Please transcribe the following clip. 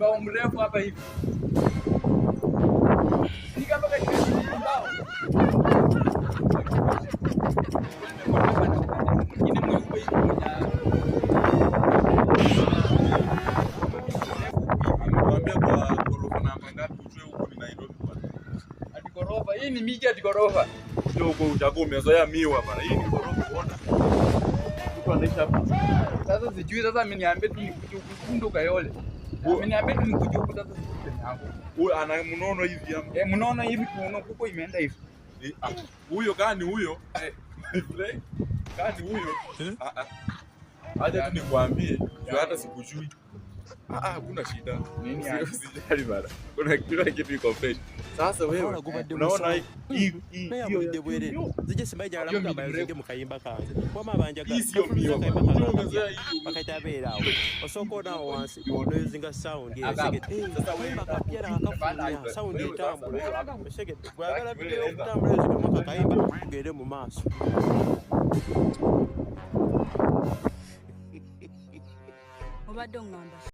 mbao mrefu hapa hivi. Nika mpaka hivi mbao. Mwingine mweupe hivi moja. Amekuambia kwa ghorofa namba ngapi ujue huko ni Nairobi bwana. Ati ghorofa. Hii ni miji ati ghorofa. Sio huko utakuwa umezoea miwa bwana. Hii ni ghorofa bwana. Mtu anaishi hapa. Sasa sijui sasa ameniambia tu nikuje huku Kayole. Ameniambia tu nikuje huku sasa yangu. Huyo ana mnono hivi hapo. Mnaona hivi kuona kuko imeenda hivi. Huyo gani huyo? Gani huyo? Acha tu nikwambie, juu hata sikujui. Hakuna shida. Nini usijali bana. Kuna kitu iko fresh. Sasa wewe unaona hii zije simbaje ala mtu bayozinge mukayimba kanze kwa mabanja hii sio mio bakatabera awo osoko na wansi noyozinga sound yesegete sasa wewe bakapira akafunya sound itambula yesegete gwagala video itambula yesegete mukayimba ngere mu maso obadde ngamba